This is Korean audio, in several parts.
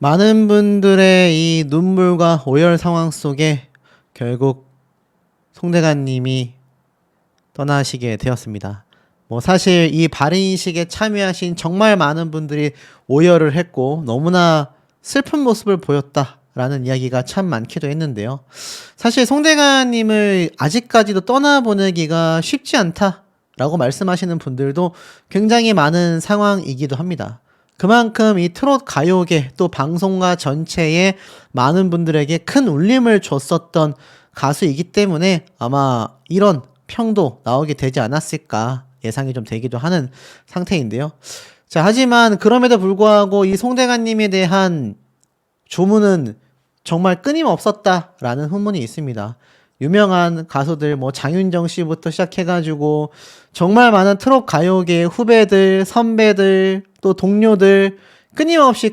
많은 분들의 이 눈물과 오열 상황 속에 결국 송대관님이 떠나시게 되었습니다. 사실 이 발인식에 참여하신 정말 많은 분들이 오열을 했고 너무나 슬픈 모습을 보였다라는 이야기가 참 많기도 했는데요. 사실 송대관님을 아직까지도 떠나보내기가 쉽지 않다라고 말씀하시는 분들도 굉장히 많은 상황이기도 합니다. 그만큼 이 트롯 가요계 또 방송가 전체에 많은 분들에게 큰 울림을 줬었던 가수이기 때문에 아마 이런 평도 나오게 되지 않았을까 예상이 좀 되기도 하는 상태인데요. 자, 하지만 그럼에도 불구하고 이 송대관님에 대한 조문은 정말 끊임없었다라는 후문이 있습니다. 유명한 가수들 장윤정 씨부터 시작해가지고 정말 많은 트롯 가요계의 후배들, 선배들, 또 동료들 끊임없이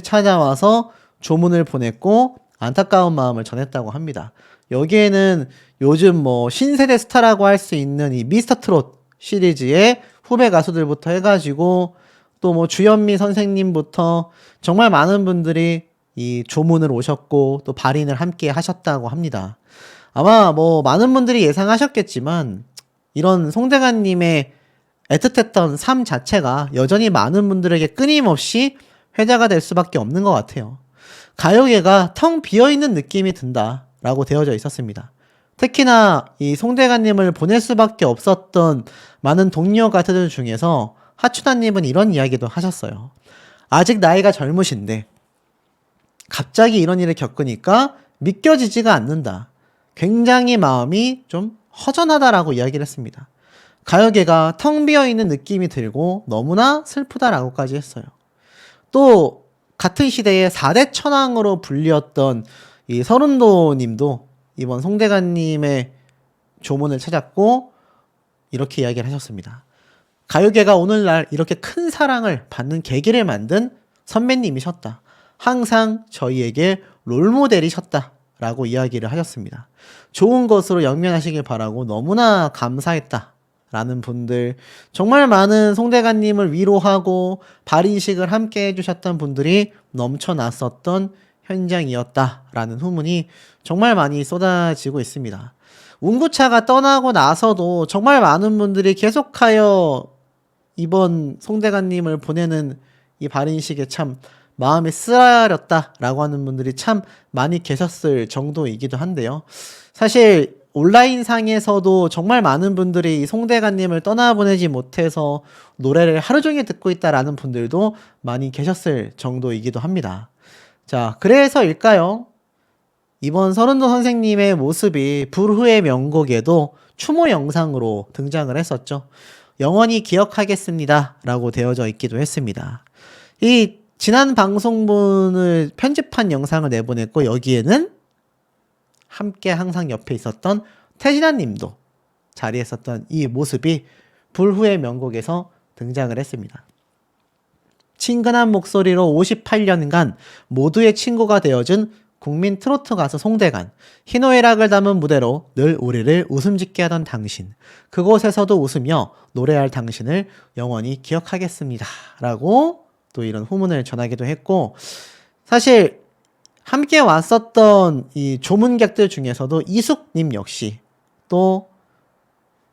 찾아와서 조문을 보냈고 안타까운 마음을 전했다고 합니다. 여기에는 요즘 신세대 스타라고 할 수 있는 이 미스터 트롯 시리즈의 후배 가수들부터 해가지고 또 주현미 선생님부터 정말 많은 분들이 이 조문을 오셨고 또 발인을 함께 하셨다고 합니다. 아마 많은 분들이 예상하셨겠지만 이런 송대관님의 애틋했던 삶 자체가 여전히 많은 분들에게 끊임없이 회자가 될 수밖에 없는 것 같아요. 가요계가 텅 비어있는 느낌이 든다라고 되어져 있었습니다. 특히나 이 송대관님을 보낼 수밖에 없었던 많은 동료 가수들 중에서 하춘아님은 이런 이야기도 하셨어요. 아직 나이가 젊으신데 갑자기 이런 일을 겪으니까 믿겨지지가 않는다. 굉장히 마음이 좀 허전하다라고 이야기를 했습니다. 가요계가 텅 비어있는 느낌이 들고 너무나 슬프다라고까지 했어요. 또 같은 시대의 4대 천왕으로 불리었던 이 서른도 님도 이번 송대관님의 조문을 찾았고 이렇게 이야기를 하셨습니다. 가요계가 오늘날 이렇게 큰 사랑을 받는 계기를 만든 선배님이셨다. 항상 저희에게 롤모델이셨다 라고 이야기를 하셨습니다. 좋은 것으로 영면하시길 바라고 너무나 감사했다 라는 분들, 정말 많은 송대관님을 위로하고 발인식을 함께 해주셨던 분들이 넘쳐났었던 현장이었다라는 후문이 정말 많이 쏟아지고 있습니다. 운구차가 떠나고 나서도 정말 많은 분들이 계속하여 이번 송대관님을 보내는 이 발인식에 참 마음이 쓰라렸다라고 하는 분들이 참 많이 계셨을 정도이기도 한데요. 사실 온라인상에서도 정말 많은 분들이 이 송대관님을 떠나보내지 못해서 노래를 하루 종일 듣고 있다라는 분들도 많이 계셨을 정도이기도 합니다. 자, 그래서일까요? 이번 서른도 선생님의 모습이 불후의 명곡에도 추모 영상으로 등장을 했었죠. 영원히 기억하겠습니다 라고 되어져 있기도 했습니다. 이 지난 방송분을 편집한 영상을 내보냈고 여기에는 함께 항상 옆에 있었던 태진아 님도 자리했었던 이 모습이 불후의 명곡에서 등장을 했습니다. 친근한 목소리로 58년간 모두의 친구가 되어준 국민 트로트 가수 송대관, 희노애락을 담은 무대로 늘 우리를 웃음짓게 하던 당신, 그곳에서도 웃으며 노래할 당신을 영원히 기억하겠습니다 라고 또 이런 후문을 전하기도 했고, 사실 함께 왔었던 이 조문객들 중에서도 이숙님 역시 또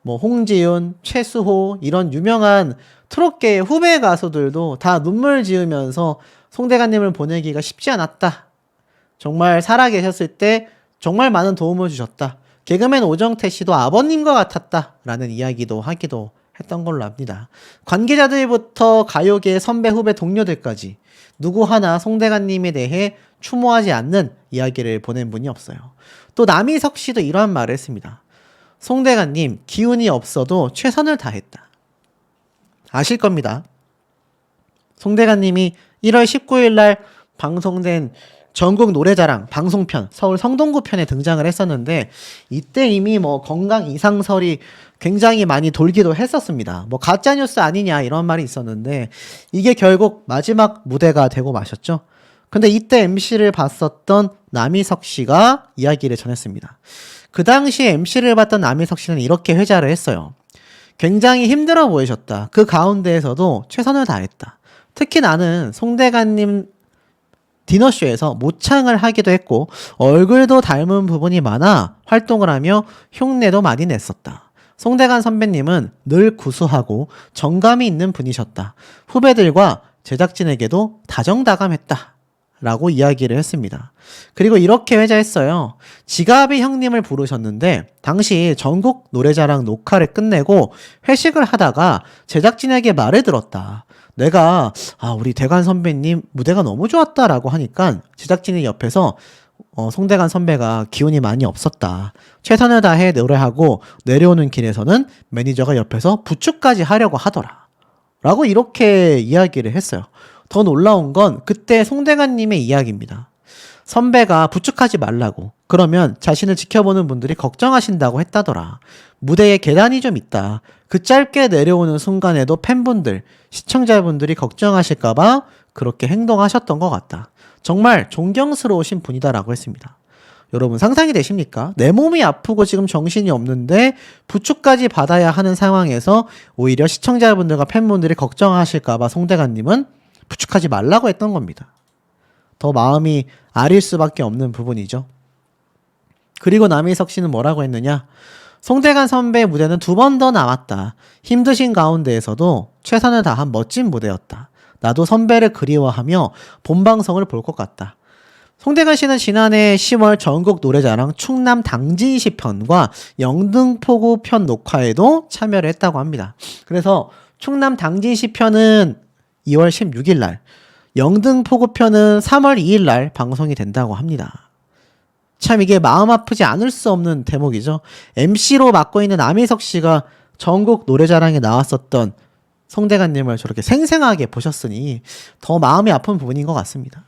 홍지윤, 최수호 이런 유명한 트롯계의 후배 가수들도 다 눈물 지으면서 송대관님을 보내기가 쉽지 않았다. 정말 살아계셨을 때 정말 많은 도움을 주셨다. 개그맨 오정태 씨도 아버님과 같았다. 라는 이야기도 하기도 했던 걸로 압니다. 관계자들부터 가요계의 선배, 후배, 동료들까지 누구 하나 송대관님에 대해 추모하지 않는 이야기를 보낸 분이 없어요. 또 남희석 씨도 이러한 말을 했습니다. 송대관님, 기운이 없어도 최선을 다했다. 아실 겁니다. 송대관님이 1월 19일 날 방송된 전국 노래자랑 방송편 서울 성동구 편에 등장을 했었는데 이때 이미 건강 이상설이 굉장히 많이 돌기도 했었습니다. 가짜뉴스 아니냐 이런 말이 있었는데 이게 결국 마지막 무대가 되고 마셨죠. 근데 이때 MC를 봤었던 남희석 씨가 이야기를 전했습니다. 그 당시에 MC를 봤던 남희석 씨는 이렇게 회자를 했어요. 굉장히 힘들어 보이셨다. 그 가운데에서도 최선을 다했다. 특히 나는 송대관님 디너쇼에서 모창을 하기도 했고 얼굴도 닮은 부분이 많아 활동을 하며 흉내도 많이 냈었다. 송대관 선배님은 늘 구수하고 정감이 있는 분이셨다. 후배들과 제작진에게도 다정다감했다. 라고 이야기를 했습니다. 그리고 이렇게 회자했어요. 지갑이 형님을 부르셨는데 당시 전국 노래자랑 녹화를 끝내고 회식을 하다가 제작진에게 말을 들었다. 내가 우리 대관 선배님 무대가 너무 좋았다라고 하니까 제작진이 옆에서 송대관 선배가 기운이 많이 없었다. 최선을 다해 노래하고 내려오는 길에서는 매니저가 옆에서 부축까지 하려고 하더라. 라고 이렇게 이야기를 했어요. 더 놀라운 건 그때 송대관님의 이야기입니다. 선배가 부축하지 말라고. 그러면 자신을 지켜보는 분들이 걱정하신다고 했다더라. 무대에 계단이 좀 있다. 그 짧게 내려오는 순간에도 팬분들, 시청자분들이 걱정하실까봐 그렇게 행동하셨던 것 같다. 정말 존경스러우신 분이다라고 했습니다. 여러분 상상이 되십니까? 내 몸이 아프고 지금 정신이 없는데 부축까지 받아야 하는 상황에서 오히려 시청자분들과 팬분들이 걱정하실까봐 송대관님은 부축하지 말라고 했던 겁니다. 더 마음이 아릴 수밖에 없는 부분이죠. 그리고 남희석 씨는 뭐라고 했느냐? 송대관 선배의 무대는 2번 더 남았다. 힘드신 가운데에서도 최선을 다한 멋진 무대였다. 나도 선배를 그리워하며 본방송을 볼 것 같다. 송대관 씨는 지난해 10월 전국 노래자랑 충남 당진시 편과 영등포구 편 녹화에도 참여를 했다고 합니다. 그래서 충남 당진시 편은 2월 16일 날, 영등포구 편은 3월 2일 날 방송이 된다고 합니다. 참 이게 마음 아프지 않을 수 없는 대목이죠. MC로 맡고 있는 남희석 씨가 전국 노래자랑에 나왔었던 송대관님을 저렇게 생생하게 보셨으니 더 마음이 아픈 부분인 것 같습니다.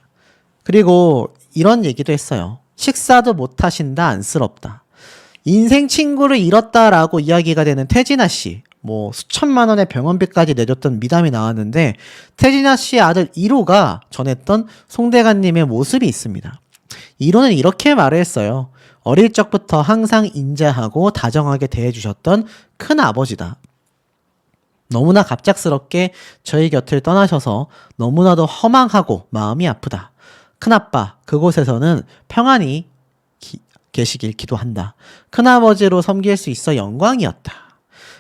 그리고 이런 얘기도 했어요. 식사도 못하신다 안쓰럽다. 인생 친구를 잃었다라고 이야기가 되는 태진아 씨. 수천만 원의 병원비까지 내줬던 미담이 나왔는데 태진아 씨의 아들 1호가 전했던 송대관님의 모습이 있습니다. 1호는 이렇게 말을 했어요. 어릴 적부터 항상 인자하고 다정하게 대해주셨던 큰아버지다. 너무나 갑작스럽게 저희 곁을 떠나셔서 너무나도 허망하고 마음이 아프다. 큰아빠, 그곳에서는 평안히 계시길 기도한다. 큰아버지로 섬길 수 있어 영광이었다.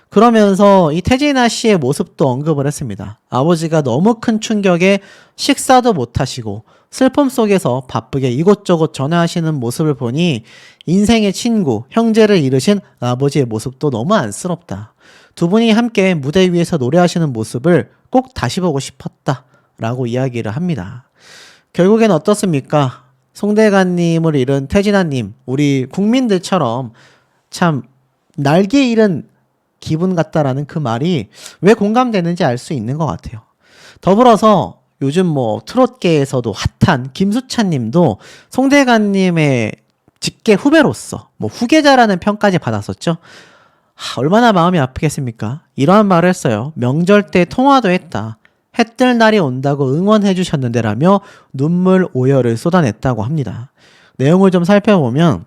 그러면서 이 태진아 씨의 모습도 언급을 했습니다. 아버지가 너무 큰 충격에 식사도 못하시고 슬픔 속에서 바쁘게 이곳저곳 전화하시는 모습을 보니 인생의 친구, 형제를 잃으신 아버지의 모습도 너무 안쓰럽다. 두 분이 함께 무대 위에서 노래하시는 모습을 꼭 다시 보고 싶었다. 라고 이야기를 합니다. 결국엔 어떻습니까? 송대관님을 잃은 태진아님, 우리 국민들처럼 참 날개 잃은 기분 같다라는 그 말이 왜 공감되는지 알 수 있는 것 같아요. 더불어서 요즘 트롯계에서도 핫한 김수찬 님도 송대관님의 직계 후배로서 후계자라는 평까지 받았었죠. 얼마나 마음이 아프겠습니까? 이러한 말을 했어요. 명절 때 통화도 했다. 해 뜰 날이 온다고 응원해 주셨는데라며 눈물 오열을 쏟아냈다고 합니다. 내용을 좀 살펴보면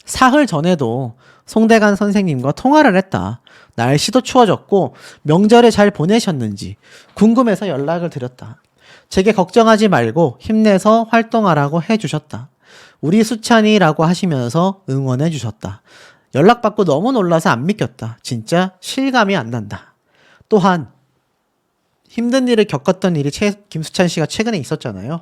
사흘 전에도 송대관 선생님과 통화를 했다. 날씨도 추워졌고 명절에 잘 보내셨는지 궁금해서 연락을 드렸다. 제게 걱정하지 말고 힘내서 활동하라고 해주셨다. 우리 수찬이라고 하시면서 응원해 주셨다. 연락받고 너무 놀라서 안 믿겼다. 진짜 실감이 안 난다. 또한 힘든 일을 겪었던 일이 김수찬 씨가 최근에 있었잖아요.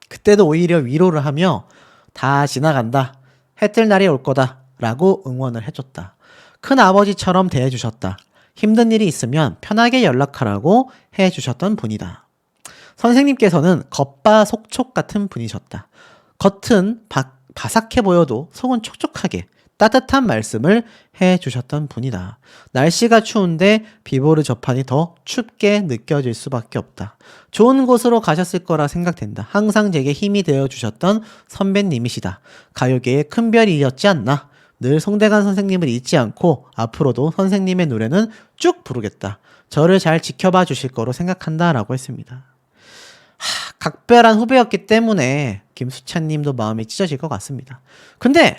그때도 오히려 위로를 하며 다 지나간다. 해 뜰 날이 올 거다. 라고 응원을 해줬다. 큰아버지처럼 대해주셨다. 힘든 일이 있으면 편하게 연락하라고 해주셨던 분이다. 선생님께서는 겉바속촉 같은 분이셨다. 겉은 바삭해 보여도 속은 촉촉하게 따뜻한 말씀을 해주셨던 분이다. 날씨가 추운데 비보를 접하니 더 춥게 느껴질 수밖에 없다. 좋은 곳으로 가셨을 거라 생각된다. 항상 제게 힘이 되어주셨던 선배님이시다. 가요계의 큰 별이었지 않나. 늘 송대관 선생님을 잊지 않고 앞으로도 선생님의 노래는 쭉 부르겠다. 저를 잘 지켜봐 주실 거로 생각한다 라고 했습니다. 각별한 후배였기 때문에 김수찬 님도 마음이 찢어질 것 같습니다. 근데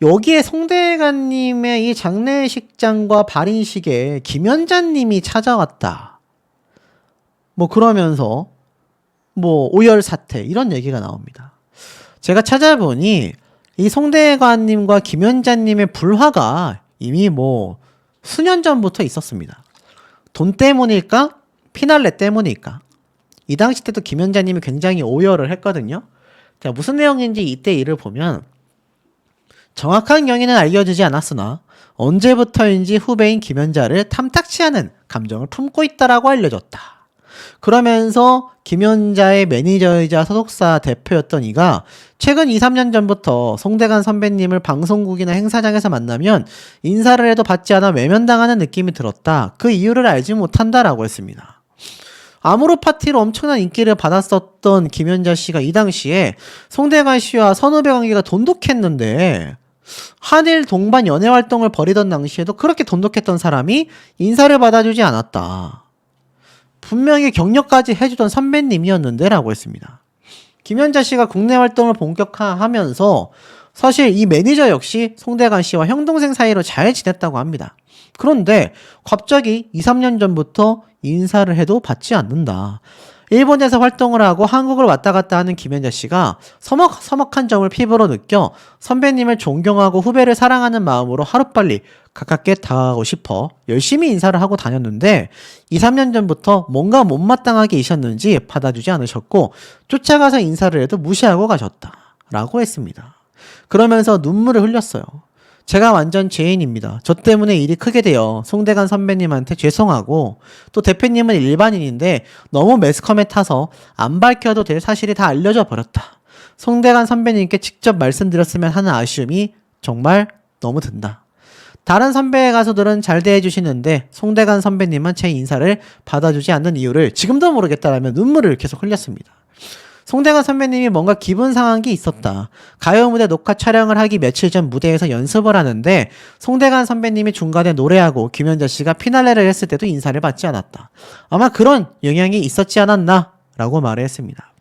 여기에 송대관님의 이 장례식장과 발인식에 김연자 님이 찾아왔다. 그러면서 뭐 오열 사태 이런 얘기가 나옵니다. 제가 찾아보니 이 송대관님과 김연자님의 불화가 이미 뭐 수년 전부터 있었습니다. 돈 때문일까? 피날레 때문일까? 이 당시 때도 김연자님이 굉장히 오열을 했거든요. 자, 무슨 내용인지 이때 일을 보면 정확한 경위는 알려지지 않았으나 언제부터인지 후배인 김연자를 탐탁치 않은 감정을 품고 있다라고 알려졌다. 그러면서 김연자의 매니저이자 소속사 대표였던 이가 최근 2, 3년 전부터 송대관 선배님을 방송국이나 행사장에서 만나면 인사를 해도 받지 않아 외면당하는 느낌이 들었다. 그 이유를 알지 못한다라고 했습니다. 아모르 파티로 엄청난 인기를 받았었던 김연자 씨가 이 당시에 송대관 씨와 선후배 관계가 돈독했는데 한일 동반 연애 활동을 벌이던 당시에도 그렇게 돈독했던 사람이 인사를 받아주지 않았다. 분명히 격려까지 해주던 선배님이었는데 라고 했습니다. 김연자 씨가 국내 활동을 본격화하면서 사실 이 매니저 역시 송대관 씨와 형동생 사이로 잘 지냈다고 합니다. 그런데 갑자기 2, 3년 전부터 인사를 해도 받지 않는다. 일본에서 활동을 하고 한국을 왔다 갔다 하는 김연자 씨가 서먹한 점을 피부로 느껴 선배님을 존경하고 후배를 사랑하는 마음으로 하루빨리 가깝게 다가가고 싶어 열심히 인사를 하고 다녔는데 2, 3년 전부터 뭔가 못마땅하게 이셨는지 받아주지 않으셨고 쫓아가서 인사를 해도 무시하고 가셨다 라고 했습니다. 그러면서 눈물을 흘렸어요. 제가 완전 죄인입니다. 저 때문에 일이 크게 되어 송대관 선배님한테 죄송하고 또 대표님은 일반인인데 너무 매스컴에 타서 안 밝혀도 될 사실이 다 알려져 버렸다. 송대관 선배님께 직접 말씀드렸으면 하는 아쉬움이 정말 너무 든다. 다른 선배 가수들은 잘 대해주시는데 송대관 선배님은 제 인사를 받아주지 않는 이유를 지금도 모르겠다라며 눈물을 계속 흘렸습니다. 송대관 선배님이 뭔가 기분 상한 게 있었다. 가요 무대 녹화 촬영을 하기 며칠 전 무대에서 연습을 하는데 송대관 선배님이 중간에 노래하고 김연자 씨가 피날레를 했을 때도 인사를 받지 않았다. 아마 그런 영향이 있었지 않았나 라고 말을 했습니다.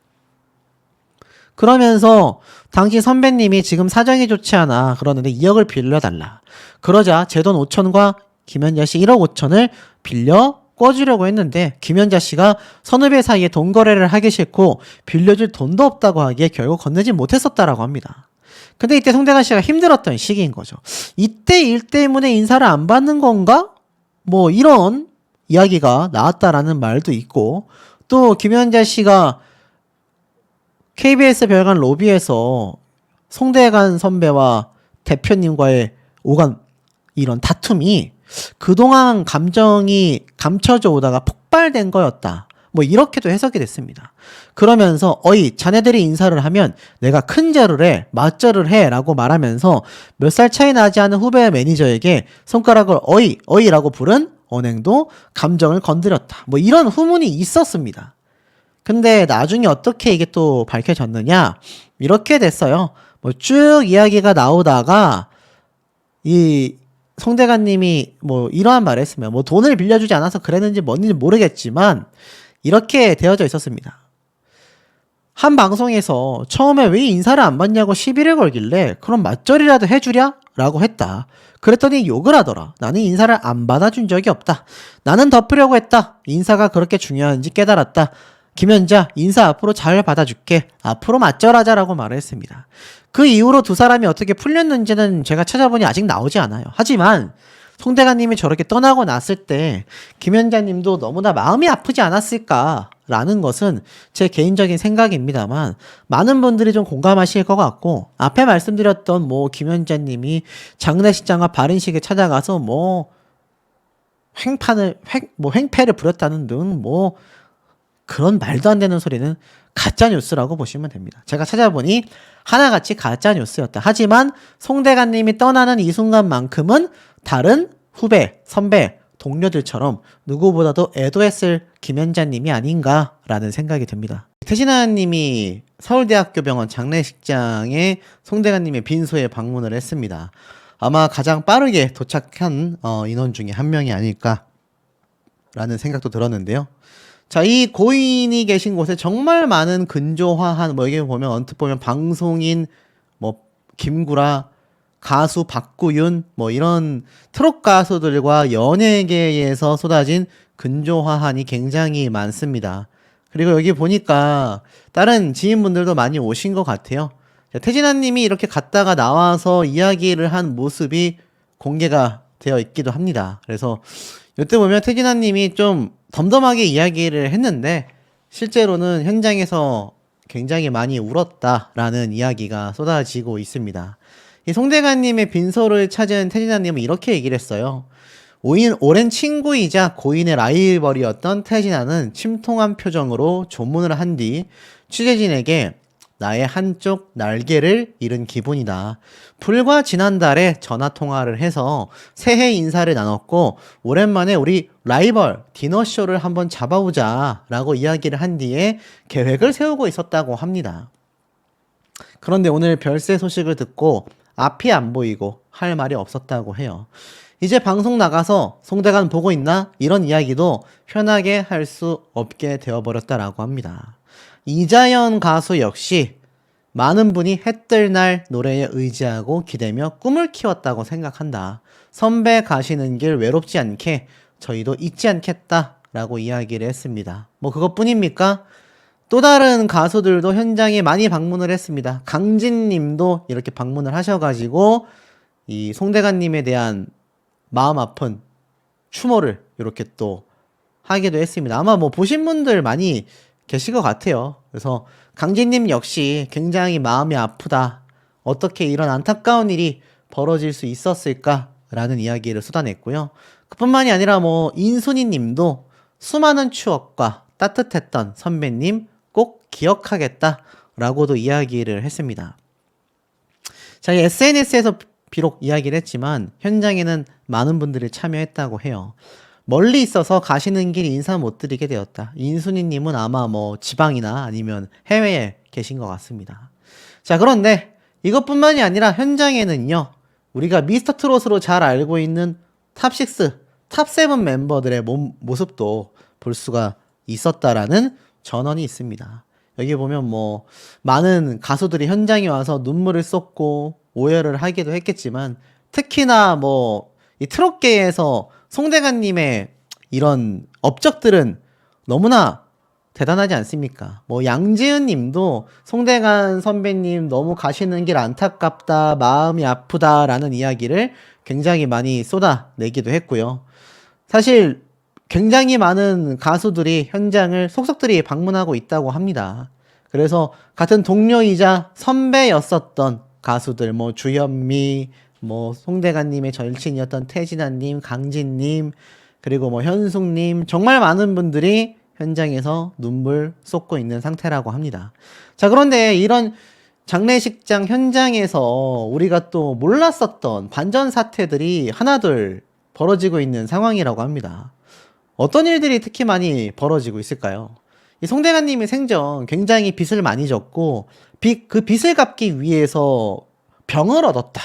그러면서 당시 선배님이 지금 사정이 좋지 않아 그러는데 2억을 빌려달라. 그러자 제 돈 5천과 김연자 씨 1억 5천을 빌려 꿔주려고 했는데 김연자 씨가 선후배 사이에 돈 거래를 하기 싫고 빌려줄 돈도 없다고 하기에 결국 건네지 못했었다라고 합니다. 근데 이때 송대관 씨가 힘들었던 시기인 거죠. 이때 일 때문에 인사를 안 받는 건가? 뭐 이런 이야기가 나왔다라는 말도 있고 또 김연자 씨가 KBS 별관 로비에서 송대관 선배와 대표님과의 오간 이런 다툼이 그동안 감정이 감춰져 오다가 폭발된 거였다. 뭐 이렇게도 해석이 됐습니다. 그러면서 어이 자네들이 인사를 하면 내가 큰 절을 해 맞절을 해 라고 말하면서 몇 살 차이 나지 않은 후배 매니저에게 손가락을 어이라고 부른 언행도 감정을 건드렸다. 뭐 이런 후문이 있었습니다. 근데 나중에 어떻게 이게 또 밝혀졌느냐 이렇게 됐어요. 뭐 쭉 이야기가 나오다가 이 송대관님이 뭐 이러한 말을 했으면 뭐 돈을 빌려주지 않아서 그랬는지 뭔지 모르겠지만 이렇게 되어져 있었습니다. 한 방송에서 처음에 왜 인사를 안 받냐고 시비를 걸길래 그럼 맞절이라도 해주랴? 라고 했다. 그랬더니 욕을 하더라. 나는 인사를 안 받아준 적이 없다. 나는 덮으려고 했다. 인사가 그렇게 중요한지 깨달았다. 김연자 인사 앞으로 잘 받아줄게. 앞으로 맞절하자라고 말을 했습니다. 그 이후로 두 사람이 어떻게 풀렸는지는 제가 찾아보니 아직 나오지 않아요. 하지만 송대관님이 저렇게 떠나고 났을 때 김연자님도 너무나 마음이 아프지 않았을까라는 것은 제 개인적인 생각입니다만 많은 분들이 좀 공감하실 것 같고 앞에 말씀드렸던 뭐 김연자님이 장례식장과 발인식에 찾아가서 뭐 횡패를 부렸다는 등 뭐 그런 말도 안 되는 소리는 가짜뉴스라고 보시면 됩니다. 제가 찾아보니 하나같이 가짜뉴스였다. 하지만 송대관님이 떠나는 이 순간만큼은 다른 후배, 선배, 동료들처럼 누구보다도 애도했을 김연자님이 아닌가라는 생각이 듭니다. 태신아님이 서울대학교 병원 장례식장에 송대관님의 빈소에 방문을 했습니다. 아마 가장 빠르게 도착한 인원 중에 한 명이 아닐까라는 생각도 들었는데요. 자, 이 고인이 계신 곳에 정말 많은 근조화한, 뭐, 여기 보면, 언뜻 보면, 방송인, 뭐, 김구라, 가수 박구윤, 뭐, 이런 트롯 가수들과 연예계에서 쏟아진 근조화한이 굉장히 많습니다. 그리고 여기 보니까 다른 지인분들도 많이 오신 것 같아요. 태진아님이 이렇게 갔다가 나와서 이야기를 한 모습이 공개가 되어 있기도 합니다. 그래서 이때 보면 태진아님이 좀 덤덤하게 이야기를 했는데 실제로는 현장에서 굉장히 많이 울었다라는 이야기가 쏟아지고 있습니다. 이 송대관님의 빈소를 찾은 태진아님은 이렇게 얘기를 했어요. 오랜 친구이자 고인의 라이벌이었던 태진아는 침통한 표정으로 조문을 한 뒤 취재진에게 나의 한쪽 날개를 잃은 기분이다. 불과 지난달에 전화통화를 해서 새해 인사를 나눴고 오랜만에 우리 라이벌 디너쇼를 한번 잡아보자 라고 이야기를 한 뒤에 계획을 세우고 있었다고 합니다. 그런데 오늘 별세 소식을 듣고 앞이 안 보이고 할 말이 없었다고 해요. 이제 방송 나가서 송대관 보고 있나? 이런 이야기도 편하게 할 수 없게 되어버렸다라고 합니다. 이자연 가수 역시 많은 분이 해 뜰 날 노래에 의지하고 기대며 꿈을 키웠다고 생각한다. 선배 가시는 길 외롭지 않게 저희도 잊지 않겠다 라고 이야기를 했습니다. 뭐 그것뿐입니까? 또 다른 가수들도 현장에 많이 방문을 했습니다. 강진님도 이렇게 방문을 하셔가지고 이 송대관님에 대한 마음 아픈 추모를 이렇게 또 하기도 했습니다. 아마 뭐 보신 분들 많이 계실 것 같아요. 그래서 강진님 역시 굉장히 마음이 아프다. 어떻게 이런 안타까운 일이 벌어질 수 있었을까라는 이야기를 쏟아냈고요. 그뿐만이 아니라 뭐 인순이 님도 수많은 추억과 따뜻했던 선배님 꼭 기억하겠다라고도 이야기를 했습니다. 자, SNS에서 비록 이야기를 했지만 현장에는 많은 분들이 참여했다고 해요. 멀리 있어서 가시는 길 인사 못 드리게 되었다. 인순이님은 아마 뭐 지방이나 아니면 해외에 계신 것 같습니다. 자, 그런데 이것뿐만이 아니라 현장에는요, 우리가 미스터 트롯으로 잘 알고 있는 탑6, 탑7 멤버들의 모습도 볼 수가 있었다라는 전언이 있습니다. 여기 보면 뭐 많은 가수들이 현장에 와서 눈물을 쏟고 오열을 하기도 했겠지만 특히나 뭐 이 트롯계에서 송대관님의 이런 업적들은 너무나 대단하지 않습니까? 뭐 양지은 님도 송대관 선배님 너무 가시는 길 안타깝다, 마음이 아프다라는 이야기를 굉장히 많이 쏟아내기도 했고요. 사실 굉장히 많은 가수들이 현장을 속속들이 방문하고 있다고 합니다. 그래서 같은 동료이자 선배였었던 가수들, 뭐 주현미, 뭐 송대관님의 절친이었던 태진아님, 강진님, 그리고 뭐 현숙님, 정말 많은 분들이 현장에서 눈물 쏟고 있는 상태라고 합니다. 자, 그런데 이런 장례식장 현장에서 우리가 또 몰랐었던 반전 사태들이 하나둘 벌어지고 있는 상황이라고 합니다. 어떤 일들이 특히 많이 벌어지고 있을까요? 이 송대관님의 생전 굉장히 빚을 많이 졌고 그 빚을 갚기 위해서 병을 얻었다.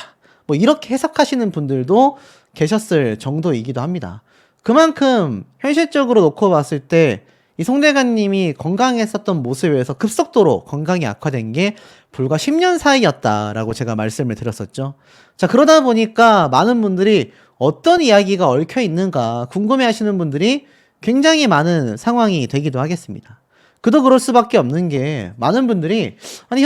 뭐 이렇게 해석하시는 분들도 계셨을 정도이기도 합니다. 그만큼 현실적으로 놓고 봤을 때 이 송대관님이 건강했었던 모습에서 급속도로 건강이 악화된 게 불과 10년 사이였다라고 제가 말씀을 드렸었죠. 자, 그러다 보니까 많은 분들이 어떤 이야기가 얽혀 있는가 궁금해 하시는 분들이 굉장히 많은 상황이 되기도 하겠습니다. 그도 그럴 수밖에 없는 게 많은 분들이 아니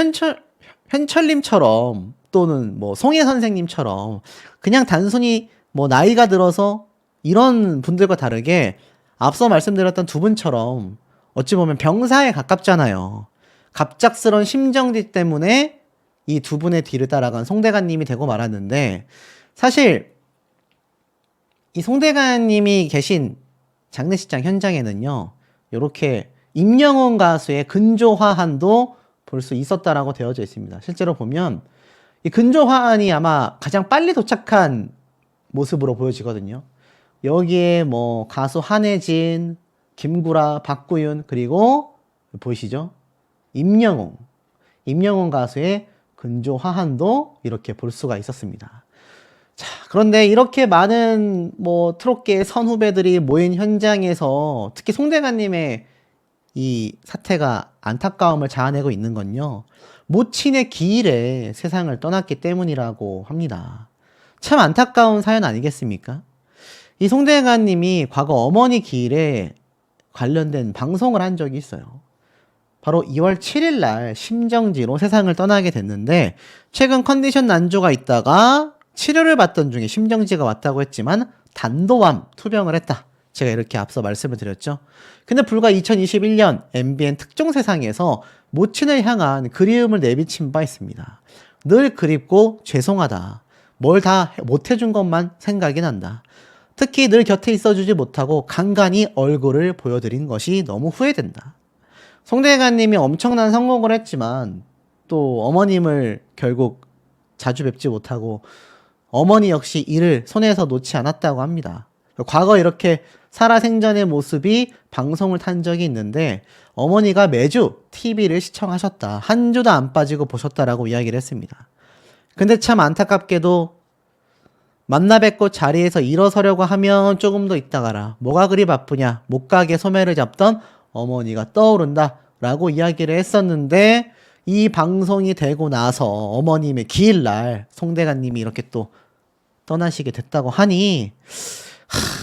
현철님처럼 또는 뭐 송혜 선생님처럼 그냥 단순히 뭐 나이가 들어서 이런 분들과 다르게 앞서 말씀드렸던 두 분처럼 어찌 보면 병사에 가깝잖아요. 갑작스런 심정지 때문에 이 두 분의 뒤를 따라간 송대관님이 되고 말았는데 사실 이 송대관님이 계신 장례식장 현장에는요, 이렇게 임영웅 가수의 근조화환도 볼 수 있었다라고 되어져 있습니다. 실제로 보면 이 근조화환이 아마 가장 빨리 도착한 모습으로 보여지거든요. 여기에 뭐 가수 한혜진, 김구라, 박구윤, 그리고 보이시죠? 임영웅 가수의 근조화환도 이렇게 볼 수가 있었습니다. 자, 그런데 이렇게 많은 뭐 트롯계의 선후배들이 모인 현장에서 특히 송대관님의 이 사태가 안타까움을 자아내고 있는 건요, 모친의 기일에 세상을 떠났기 때문이라고 합니다. 참 안타까운 사연 아니겠습니까? 이 송대관님이 과거 어머니 기일에 관련된 방송을 한 적이 있어요. 바로 2월 7일 날 심정지로 세상을 떠나게 됐는데 최근 컨디션 난조가 있다가 치료를 받던 중에 심정지가 왔다고 했지만 단도암 투병을 했다. 제가 이렇게 앞서 말씀을 드렸죠. 근데 불과 2021년 MBN 특종 세상에서 모친을 향한 그리움을 내비친 바 있습니다. 늘 그립고 죄송하다. 뭘 다 못해준 것만 생각이 난다. 특히 늘 곁에 있어주지 못하고 간간히 얼굴을 보여드린 것이 너무 후회된다. 송대관님이 엄청난 성공을 했지만 또 어머님을 결국 자주 뵙지 못하고 어머니 역시 이를 손에서 놓지 않았다고 합니다. 과거 이렇게 살아생전의 모습이 방송을 탄 적이 있는데 어머니가 매주 TV를 시청하셨다. 한 주도 안 빠지고 보셨다라고 이야기를 했습니다. 근데 참 안타깝게도 만나 뵙고 자리에서 일어서려고 하면 조금 더 있다 가라. 뭐가 그리 바쁘냐. 못 가게 소매를 잡던 어머니가 떠오른다 라고 이야기를 했었는데 이 방송이 되고 나서 어머님의 기일날 송대관님이 이렇게 또 떠나시게 됐다고 하니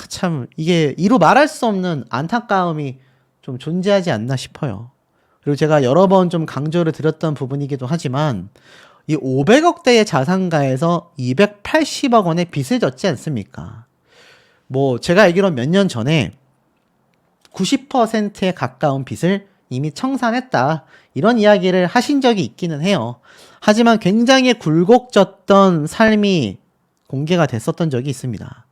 참 이게 이루 말할 수 없는 안타까움이 좀 존재하지 않나 싶어요. 그리고 제가 여러 번 좀 강조를 드렸던 부분이기도 하지만 이 500억대의 자산가에서 280억 원의 빚을 졌지 않습니까? 뭐 제가 알기로 몇 년 전에 90%에 가까운 빚을 이미 청산했다. 이런 이야기를 하신 적이 있기는 해요. 하지만 굉장히 굴곡졌던 삶이 공개가 됐었던 적이 있습니다.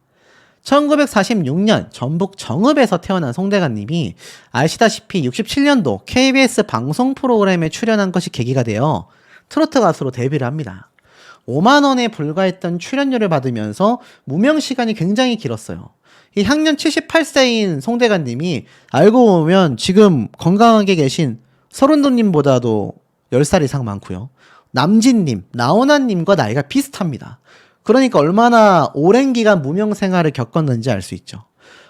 1946년 전북 정읍에서 태어난 송대관님이 아시다시피 67년도 KBS 방송 프로그램에 출연한 것이 계기가 되어 트로트 가수로 데뷔를 합니다. 5만 원에 불과했던 출연료를 받으면서 무명 시간이 굉장히 길었어요. 이 향년 78세인 송대관님이 알고 보면 지금 건강하게 계신 서른도님보다도 10살 이상 많고요. 남진님, 나훈아님과 나이가 비슷합니다. 그러니까 얼마나 오랜 기간 무명 생활을 겪었는지 알 수 있죠.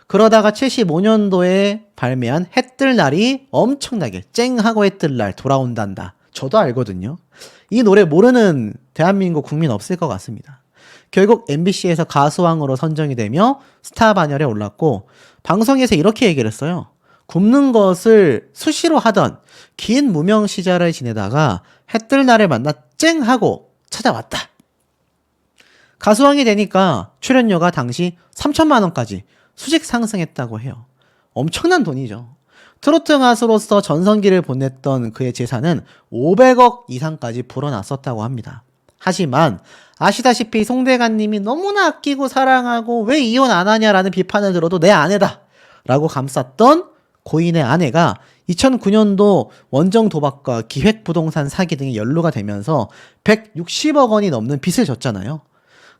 그러다가 75년도에 발매한 해뜰 날이 엄청나게 쨍하고 해뜰 날 돌아온단다. 저도 알거든요. 이 노래 모르는 대한민국 국민 없을 것 같습니다. 결국 MBC에서 가수왕으로 선정이 되며 스타 반열에 올랐고 방송에서 이렇게 얘기를 했어요. 굶는 것을 수시로 하던 긴 무명 시절을 지내다가 해뜰 날을 만나 쨍하고 찾아왔다. 가수왕이 되니까 출연료가 당시 3천만 원까지 수직 상승했다고 해요. 엄청난 돈이죠. 트로트 가수로서 전성기를 보냈던 그의 재산은 500억 이상까지 불어났었다고 합니다. 하지만 아시다시피 송대관님이 너무나 아끼고 사랑하고 왜 이혼 안 하냐라는 비판을 들어도 내 아내다 라고 감쌌던 고인의 아내가 2009년도 원정 도박과 기획부동산 사기 등에 연루가 되면서 160억 원이 넘는 빚을 졌잖아요.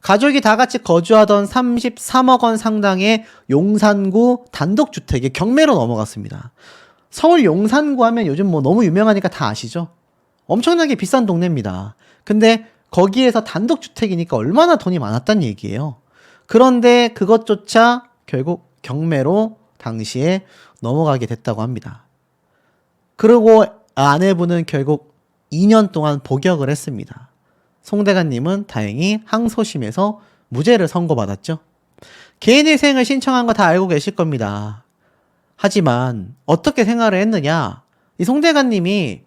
가족이 다 같이 거주하던 33억 원 상당의 용산구 단독주택이 경매로 넘어갔습니다. 서울 용산구 하면 요즘 뭐 너무 유명하니까 다 아시죠? 엄청나게 비싼 동네입니다. 근데 거기에서 단독주택이니까 얼마나 돈이 많았단 얘기예요. 그런데 그것조차 결국 경매로 당시에 넘어가게 됐다고 합니다. 그리고 아내분은 결국 2년 동안 복역을 했습니다. 송대관님은 다행히 항소심에서 무죄를 선고받았죠. 개인회생을 신청한 거 다 알고 계실 겁니다. 하지만 어떻게 생활을 했느냐? 이 송대관님이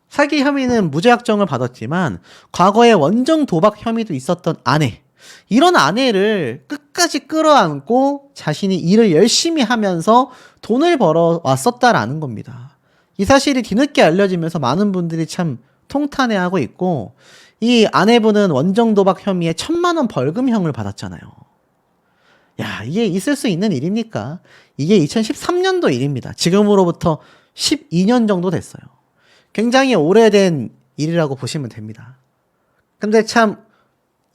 사기 혐의는 무죄 확정을 받았지만 과거에 원정 도박 혐의도 있었던 아내, 이런 아내를 끝까지 끌어안고 자신이 일을 열심히 하면서 돈을 벌어왔었다라는 겁니다. 이 사실이 뒤늦게 알려지면서 많은 분들이 참 통탄해하고 있고 이 아내분은 원정 도박 혐의에 1,000만 원 벌금형을 받았잖아요. 야, 이게 있을 수 있는 일입니까? 이게 2013년도 일입니다. 지금으로부터 12년 정도 됐어요. 굉장히 오래된 일이라고 보시면 됩니다. 근데 참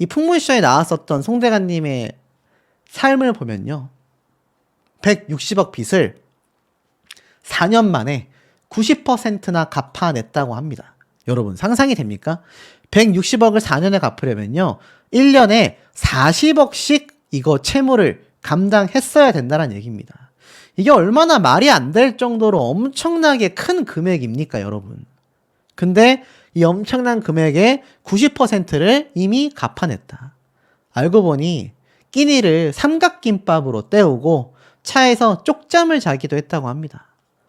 이 풍문쇼에 나왔었던 송대관님의 삶을 보면요. 160억 빚을 4년 만에 90%나 갚아냈다고 합니다. 여러분 상상이 됩니까? 160억을 4년에 갚으려면요. 1년에 40억씩 이거 채무를 감당했어야 된다는 얘기입니다. 이게 얼마나 말이 안 될 정도로 엄청나게 큰 금액입니까, 여러분? 근데 이 엄청난 금액의 90%를 이미 갚아냈다. 알고 보니 끼니를 삼각김밥으로 때우고 차에서 쪽잠을 자기도 했다고 합니다.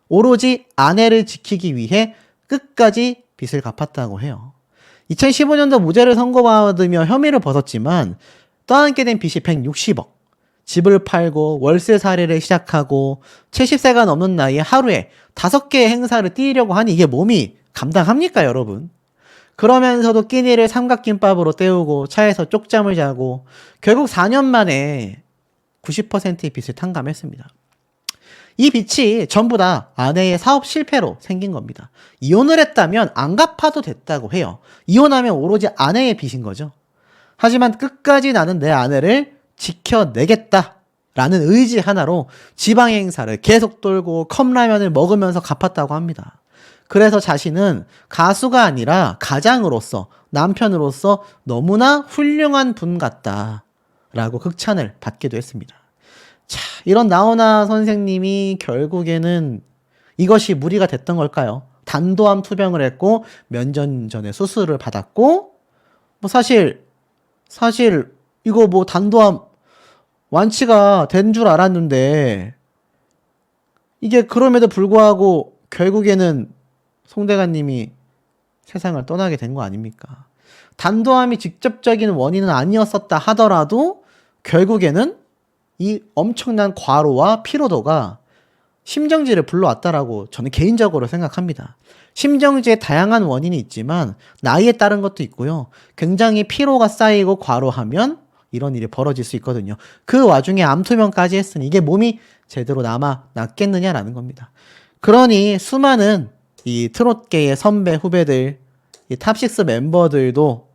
오로지 아내를 지키기 위해 끝까지 빚을 갚았다고 해요. 2015년도 무죄를 선고받으며 혐의를 벗었지만 떠안게 된 빚이 160억. 집을 팔고 월세살이를 시작하고 70세가 넘는 나이에 하루에 5개의 행사를 뛰려고 하니 이게 몸이 감당합니까, 여러분? 그러면서도 끼니를 삼각김밥으로 때우고 차에서 쪽잠을 자고 결국 4년 만에 90%의 빚을 탕감했습니다. 이 빚이 전부 다 아내의 사업 실패로 생긴 겁니다. 이혼을 했다면 안 갚아도 됐다고 해요. 이혼하면 오로지 아내의 빚인 거죠. 하지만 끝까지 나는 내 아내를 지켜내겠다라는 의지 하나로 지방 행사를 계속 돌고 컵라면을 먹으면서 갚았다고 합니다. 그래서 자신은 가수가 아니라 가장으로서, 남편으로서 너무나 훌륭한 분 같다라고 극찬을 받기도 했습니다. 자, 이런 나훈아 선생님이 결국에는 이것이 무리가 됐던 걸까요? 단도암 투병을 했고 몇 년 전에 수술을 받았고 뭐 사실 이거 뭐 단도암 완치가 된 줄 알았는데 이게 그럼에도 불구하고 결국에는 송대관님이 세상을 떠나게 된 거 아닙니까? 단도암이 직접적인 원인은 아니었었다 하더라도 결국에는 이 엄청난 과로와 피로도가 심정지를 불러왔다라고 저는 개인적으로 생각합니다. 심정지에 다양한 원인이 있지만 나이에 따른 것도 있고요. 굉장히 피로가 쌓이고 과로하면 이런 일이 벌어질 수 있거든요. 그 와중에 암투병까지 했으니 이게 몸이 제대로 낫겠느냐라는 겁니다. 그러니 수많은 이 트롯계의 선배 후배들, 이 탑식스 멤버들도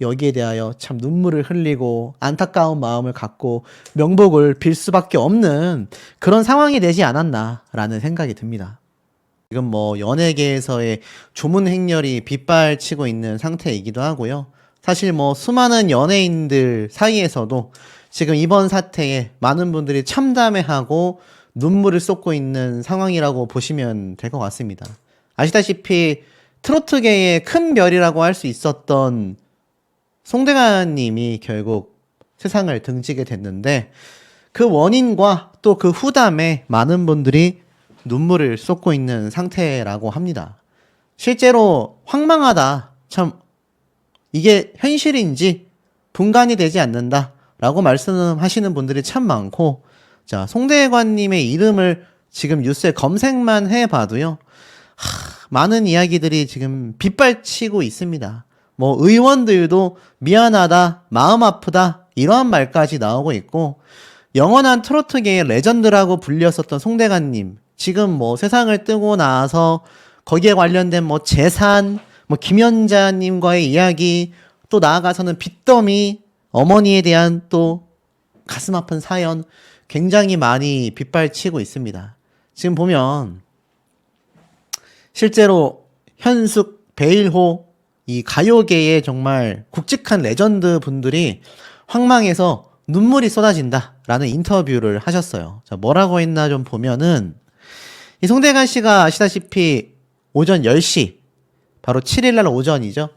여기에 대하여 참 눈물을 흘리고 안타까운 마음을 갖고 명복을 빌 수밖에 없는 그런 상황이 되지 않았나라는 생각이 듭니다. 지금 뭐 연예계에서의 조문 행렬이 빗발치고 있는 상태이기도 하고요. 사실 뭐 수많은 연예인들 사이에서도 지금 이번 사태에 많은 분들이 참담해하고 눈물을 쏟고 있는 상황이라고 보시면 될 것 같습니다. 아시다시피 트로트계의 큰 별이라고 할 수 있었던 송대관님이 결국 세상을 등지게 됐는데 그 원인과 또 그 후담에 많은 분들이 눈물을 쏟고 있는 상태라고 합니다. 실제로 황망하다, 참 이게 현실인지 분간이 되지 않는다 라고 말씀하시는 분들이 참 많고, 자, 송대관님의 이름을 지금 뉴스에 검색만 해봐도요, 많은 이야기들이 지금 빗발치고 있습니다. 뭐 의원들도 미안하다, 마음 아프다 이러한 말까지 나오고 있고, 영원한 트로트계의 레전드라고 불렸었던 송대관님 지금 뭐 세상을 뜨고 나서 거기에 관련된 뭐 재산, 뭐 김연자님과의 이야기, 또 나아가서는 빚더미, 어머니에 대한 또 가슴 아픈 사연 굉장히 많이 빗발치고 있습니다. 지금 보면 실제로 현숙, 베일호 이 가요계의 정말 굵직한 레전드 분들이 황망해서 눈물이 쏟아진다라는 인터뷰를 하셨어요. 자, 뭐라고 했나 좀 보면은 이 송대관 씨가 아시다시피 오전 10시 바로 7일날 오전이죠.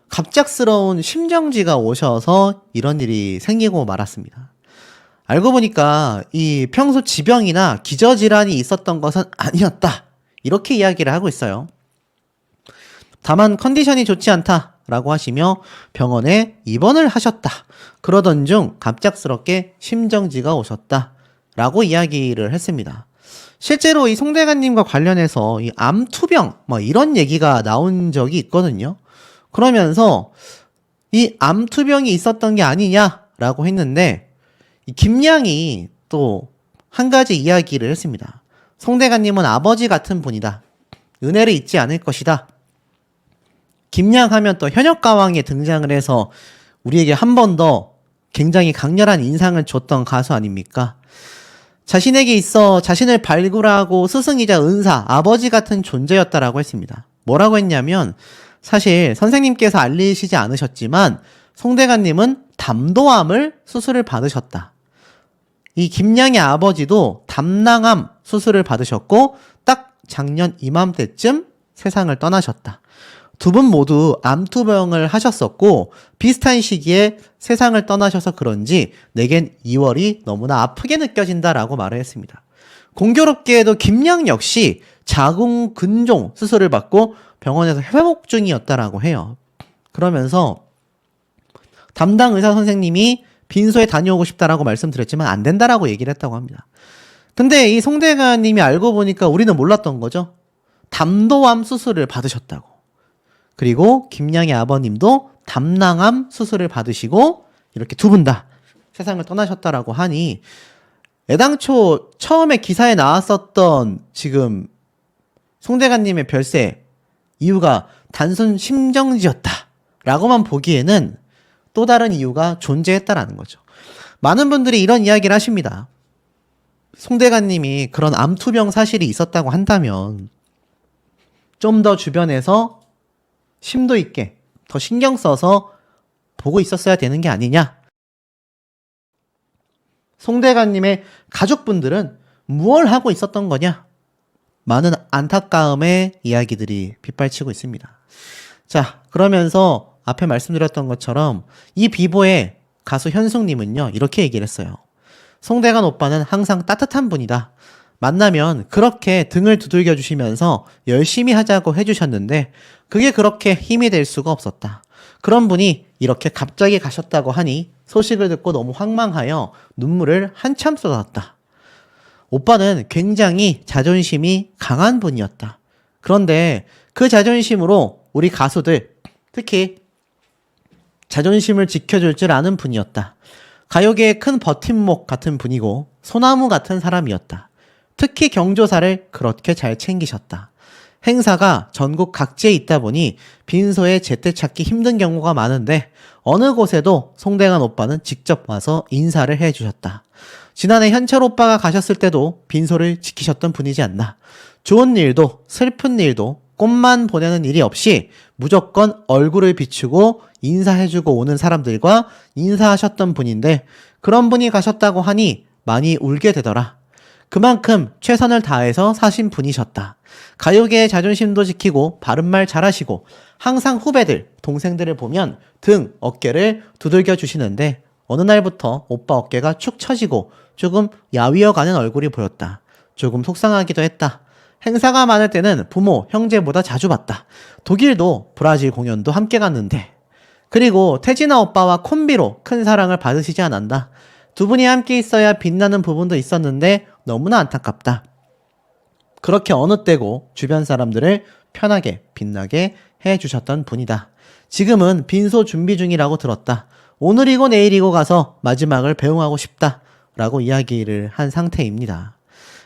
갑작스러운 심정지가 오셔서 이런 일이 생기고 말았습니다. 알고 보니까 이 평소 지병이나 기저질환이 있었던 것은 아니었다. 이렇게 이야기를 하고 있어요. 다만 컨디션이 좋지 않다라고 하시며 병원에 입원을 하셨다. 그러던 중 갑작스럽게 심정지가 오셨다라고 이야기를 했습니다. 실제로 이 송대관님과 관련해서 이 암투병 뭐 이런 얘기가 나온 적이 있거든요. 그러면서 이 암투병이 있었던 게 아니냐라고 했는데 이 김양이 또 한 가지 이야기를 했습니다. 송대관님은 아버지 같은 분이다. 은혜를 잊지 않을 것이다. 김양 하면 또 현역가왕에 등장을 해서 우리에게 한 번 더 굉장히 강렬한 인상을 줬던 가수 아닙니까? 자신에게 있어 자신을 발굴하고 스승이자 은사, 아버지 같은 존재였다라고 했습니다. 뭐라고 했냐면 사실 선생님께서 알리시지 않으셨지만 송대관님은 담도암을 수술을 받으셨다. 이 김양의 아버지도 담낭암 수술을 받으셨고 딱 작년 이맘때쯤 세상을 떠나셨다. 두 분 모두 암투병을 하셨었고 비슷한 시기에 세상을 떠나셔서 그런지 내겐 2월이 너무나 아프게 느껴진다라고 말을 했습니다. 공교롭게도 김양 역시 자궁근종 수술을 받고 병원에서 회복 중이었다라고 해요. 그러면서 담당 의사 선생님이 빈소에 다녀오고 싶다라고 말씀드렸지만 안 된다라고 얘기를 했다고 합니다. 근데 이 송대관님이 알고 보니까 우리는 몰랐던 거죠. 담도암 수술을 받으셨다고. 그리고 김양의 아버님도 담낭암 수술을 받으시고 이렇게 두 분 다 세상을 떠나셨다라고 하니 애당초 처음에 기사에 나왔었던 지금 송대관님의 별세 이유가 단순 심정지였다 라고만 보기에는 또 다른 이유가 존재했다라는 거죠. 많은 분들이 이런 이야기를 하십니다. 송대관님이 그런 암투병 사실이 있었다고 한다면 좀 더 주변에서 심도 있게 더 신경 써서 보고 있었어야 되는 게 아니냐. 송대관님의 가족분들은 무얼 하고 있었던 거냐. 많은 안타까움의 이야기들이 빗발치고 있습니다. 자, 그러면서 앞에 말씀드렸던 것처럼 이 비보의 가수 현숙님은요, 이렇게 얘기를 했어요. 송대관 오빠는 항상 따뜻한 분이다. 만나면 그렇게 등을 두들겨 주시면서 열심히 하자고 해주셨는데 그게 그렇게 힘이 될 수가 없었다. 그런 분이 이렇게 갑자기 가셨다고 하니 소식을 듣고 너무 황망하여 눈물을 한참 쏟았다. 오빠는 굉장히 자존심이 강한 분이었다. 그런데 그 자존심으로 우리 가수들, 특히 자존심을 지켜줄 줄 아는 분이었다. 가요계의 큰 버팀목 같은 분이고 소나무 같은 사람이었다. 특히 경조사를 그렇게 잘 챙기셨다. 행사가 전국 각지에 있다 보니 빈소에 제때 찾기 힘든 경우가 많은데 어느 곳에도 송대관 오빠는 직접 와서 인사를 해주셨다. 지난해 현철 오빠가 가셨을 때도 빈소를 지키셨던 분이지 않나. 좋은 일도 슬픈 일도 꽃만 보내는 일이 없이 무조건 얼굴을 비추고 인사해주고 오는 사람들과 인사하셨던 분인데 그런 분이 가셨다고 하니 많이 울게 되더라. 그만큼 최선을 다해서 사신 분이셨다. 가요계의 자존심도 지키고 바른말 잘하시고 항상 후배들, 동생들을 보면 등, 어깨를 두들겨 주시는데 어느 날부터 오빠 어깨가 축 처지고 조금 야위어가는 얼굴이 보였다. 조금 속상하기도 했다. 행사가 많을 때는 부모, 형제보다 자주 봤다. 독일도 브라질 공연도 함께 갔는데 그리고 태진아 오빠와 콤비로 큰 사랑을 받으시지 않았나. 두 분이 함께 있어야 빛나는 부분도 있었는데 너무나 안타깝다. 그렇게 어느 때고 주변 사람들을 편하게 빛나게 해주셨던 분이다. 지금은 빈소 준비 중이라고 들었다. 오늘이고 내일이고 가서 마지막을 배웅하고 싶다 라고 이야기를 한 상태입니다.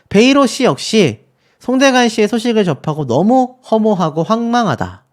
베이로 씨 역시 송대관 씨의 소식을 접하고 너무 허무하고 황망하다.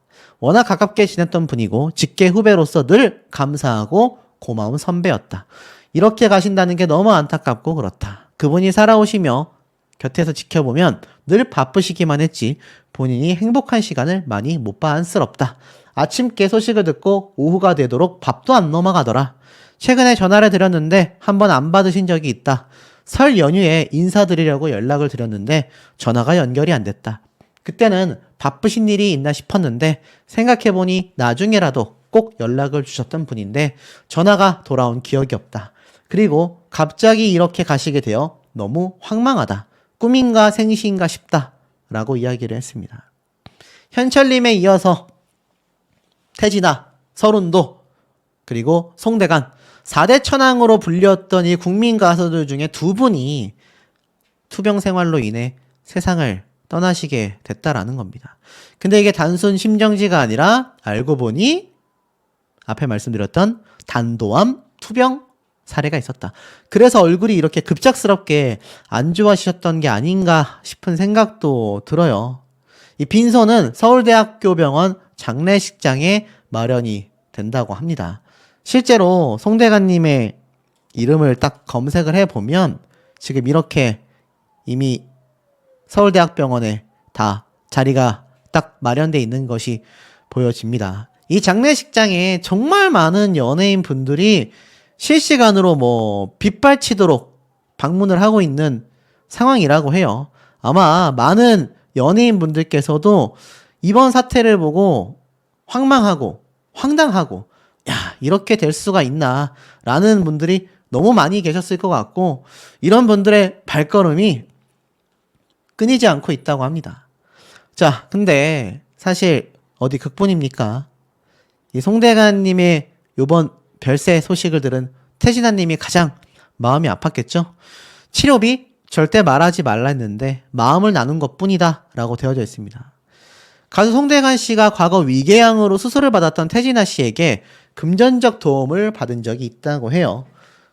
워낙 가깝게 지냈던 분이고 직계 후배로서 늘 감사하고 고마운 선배였다. 이렇게 가신다는 게 너무 안타깝고 그렇다. 그분이 살아오시며 곁에서 지켜보면 늘 바쁘시기만 했지 본인이 행복한 시간을 많이 못 봐 안쓰럽다. 아침께 소식을 듣고 오후가 되도록 밥도 안 넘어가더라. 최근에 전화를 드렸는데 한 번 안 받으신 적이 있다. 설 연휴에 인사드리려고 연락을 드렸는데 전화가 연결이 안 됐다. 그때는 바쁘신 일이 있나 싶었는데 생각해보니 나중에라도 꼭 연락을 주셨던 분인데 전화가 돌아온 기억이 없다. 그리고 갑자기 이렇게 가시게 되어 너무 황망하다. 꿈인가 생시인가 싶다. 라고 이야기를 했습니다. 현철님에 이어서 태진아, 서른도, 그리고 송대관 4대 천왕으로 불렸던 이 국민 가수들 중에 두 분이 투병 생활로 인해 세상을 떠나시게 됐다라는 겁니다. 근데 이게 단순 심정지가 아니라 알고 보니 앞에 말씀드렸던 단도암 투병 사례가 있었다. 그래서 얼굴이 이렇게 급작스럽게 안 좋아지셨던 게 아닌가 싶은 생각도 들어요. 이 빈소는 서울대학교 병원 장례식장에 마련이 된다고 합니다. 실제로 송대관님의 이름을 딱 검색을 해보면 지금 이렇게 이미 서울대학병원에 다 자리가 딱 마련되어 있는 것이 보여집니다. 이 장례식장에 정말 많은 연예인 분들이 실시간으로 빗발치도록 방문을 하고 있는 상황이라고 해요. 아마 많은 연예인 분들께서도 이번 사태를 보고 황망하고 황당하고 야, 이렇게 될 수가 있나 라는 분들이 너무 많이 계셨을 것 같고 이런 분들의 발걸음이 끊이지 않고 있다고 합니다. 자, 근데 사실 어디 극뿐입니까? 이 송대관님의 요번 별세 소식을 들은 태진아님이 가장 마음이 아팠겠죠? 치료비 절대 말하지 말라 했는데 마음을 나눈 것뿐이다 라고 되어져 있습니다. 가수 송대관 씨가 과거 위궤양으로 수술을 받았던 태진아 씨에게 금전적 도움을 받은 적이 있다고 해요.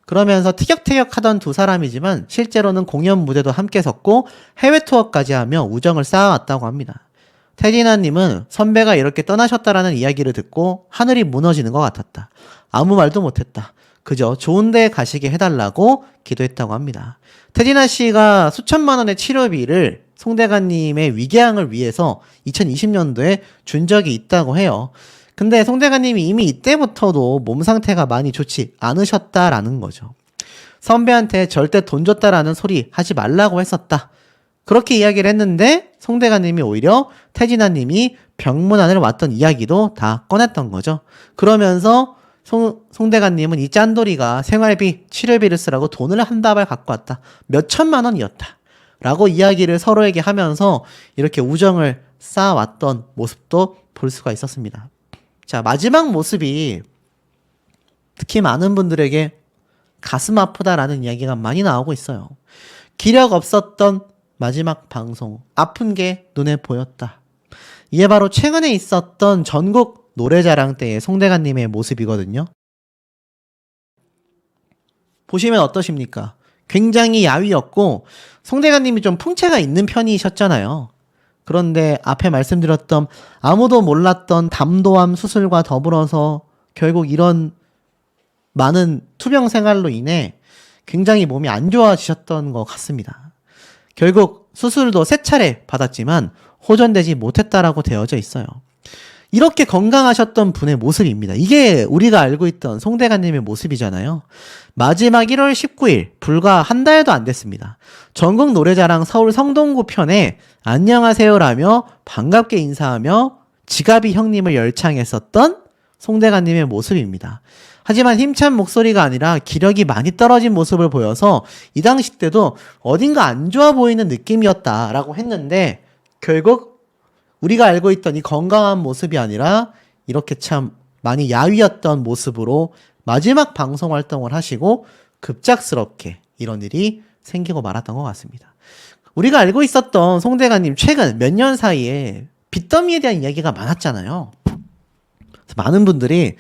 그러면서 티격태격하던 두 사람이지만 실제로는 공연 무대도 함께 섰고 해외 투어까지 하며 우정을 쌓아왔다고 합니다. 태진아님은 선배가 이렇게 떠나셨다라는 이야기를 듣고 하늘이 무너지는 것 같았다. 아무 말도 못했다. 그저 좋은 데 가시게 해달라고 기도했다고 합니다. 태진아 씨가 수천만 원의 치료비를 송대관님의 위궤양을 위해서 2020년도에 준 적이 있다고 해요. 근데 송대관님이 이미 이때부터도 몸 상태가 많이 좋지 않으셨다라는 거죠. 선배한테 절대 돈 줬다라는 소리 하지 말라고 했었다. 그렇게 이야기를 했는데 송대관님이 오히려 태진아님이 병문안을 왔던 이야기도 다 꺼냈던 거죠. 그러면서 송대관님은 이 짠돌이가 생활비, 치료비를 쓰라고 돈을 한 다발 갖고 왔다. 몇 천만 원이었다. 라고 이야기를 서로에게 하면서 이렇게 우정을 쌓아왔던 모습도 볼 수가 있었습니다. 자, 마지막 모습이 특히 많은 분들에게 가슴 아프다라는 이야기가 많이 나오고 있어요. 기력 없었던 마지막 방송, 아픈 게 눈에 보였다. 이게 바로 최근에 있었던 전국 노래자랑 때의 송대관님의 모습이거든요. 보시면 어떠십니까? 굉장히 야위였고 송대관님이 좀 풍채가 있는 편이셨잖아요. 그런데 앞에 말씀드렸던 아무도 몰랐던 담도암 수술과 더불어서 결국 이런 많은 투병 생활로 인해 굉장히 몸이 안 좋아지셨던 것 같습니다. 결국 수술도 3차례 받았지만 호전되지 못했다라고 되어져 있어요. 이렇게 건강하셨던 분의 모습입니다. 이게 우리가 알고 있던 송대관님의 모습이잖아요. 마지막 1월 19일 불과 한 달도 안 됐습니다. 전국 노래자랑 서울 성동구 편에 안녕하세요라며 반갑게 인사하며 지가비 형님을 열창했었던 송대관님의 모습입니다. 하지만 힘찬 목소리가 아니라 기력이 많이 떨어진 모습을 보여서 이 당시 때도 어딘가 안 좋아 보이는 느낌이었다라고 했는데 결국 우리가 알고 있던 이 건강한 모습이 아니라 이렇게 참 많이 야위었던 모습으로 마지막 방송 활동을 하시고 급작스럽게 이런 일이 생기고 말았던 것 같습니다. 우리가 알고 있었던 송대관님 최근 몇 년 사이에 빚더미에 대한 이야기가 많았잖아요. 그래서 많은 분들이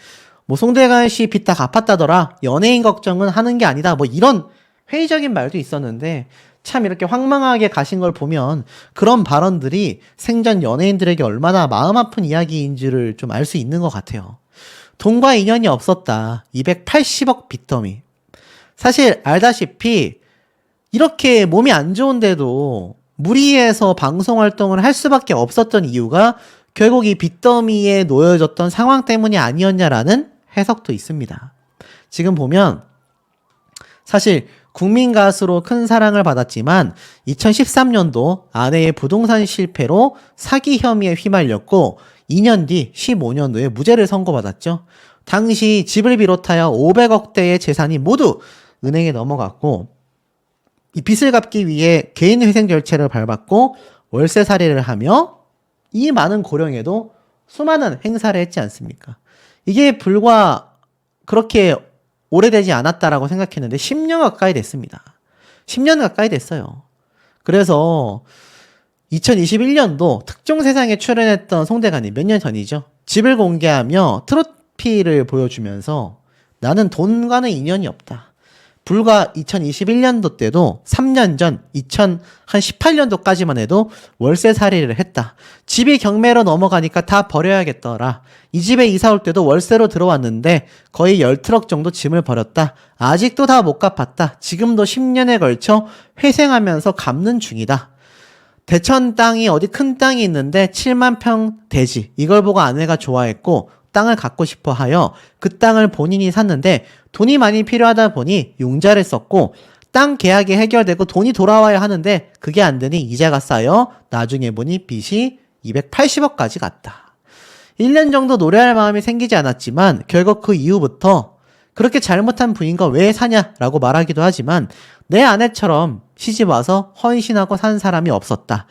뭐 송대관 씨 빚 다 갚았다더라, 연예인 걱정은 하는 게 아니다, 뭐 이런 회의적인 말도 있었는데 참 이렇게 황망하게 가신 걸 보면 그런 발언들이 생전 연예인들에게 얼마나 마음 아픈 이야기인지를 좀 알 수 있는 것 같아요. 돈과 인연이 없었다. 280억 빚더미. 사실 알다시피 이렇게 몸이 안 좋은데도 무리해서 방송 활동을 할 수밖에 없었던 이유가 결국 이 빚더미에 놓여졌던 상황 때문이 아니었냐라는 해석도 있습니다. 지금 보면 사실 국민 가수로 큰 사랑을 받았지만 2013년도 아내의 부동산 실패로 사기 혐의에 휘말렸고 2년 뒤 15년도에 무죄를 선고받았죠. 당시 집을 비롯하여 500억대의 재산이 모두 은행에 넘어갔고 이 빚을 갚기 위해 개인회생 절차를 밟았고 월세살이를 하며 이 많은 고령에도 수많은 행사를 했지 않습니까? 이게 불과 그렇게 오래되지 않았다라고 생각했는데 10년 가까이 됐습니다. 10년 가까이 됐어요. 그래서 2021년도 특종세상에 출연했던 송대관이 몇 년 전이죠. 집을 공개하며 트로피를 보여주면서 나는 돈과는 인연이 없다. 불과 2021년도 때도 3년 전 2018년도까지만 해도 월세살이를 했다. 집이 경매로 넘어가니까 다 버려야겠더라. 이 집에 이사 올 때도 월세로 들어왔는데 거의 10트럭 정도 짐을 버렸다. 아직도 다 못 갚았다. 지금도 10년에 걸쳐 회생하면서 갚는 중이다. 대천 땅이 어디 큰 땅이 있는데 7만 평 대지. 이걸 보고 아내가 좋아했고 땅을 갖고 싶어 하여 그 땅을 본인이 샀는데 돈이 많이 필요하다 보니 융자를 썼고 땅 계약이 해결되고 돈이 돌아와야 하는데 그게 안 되니 이자가 쌓여 나중에 보니 빚이 280억까지 갔다. 1년 정도 노래할 마음이 생기지 않았지만 결국 그 이후부터 그렇게 잘못한 부인과 왜 사냐라고 말하기도 하지만 내 아내처럼 시집 와서 헌신하고 산 사람이 없었다.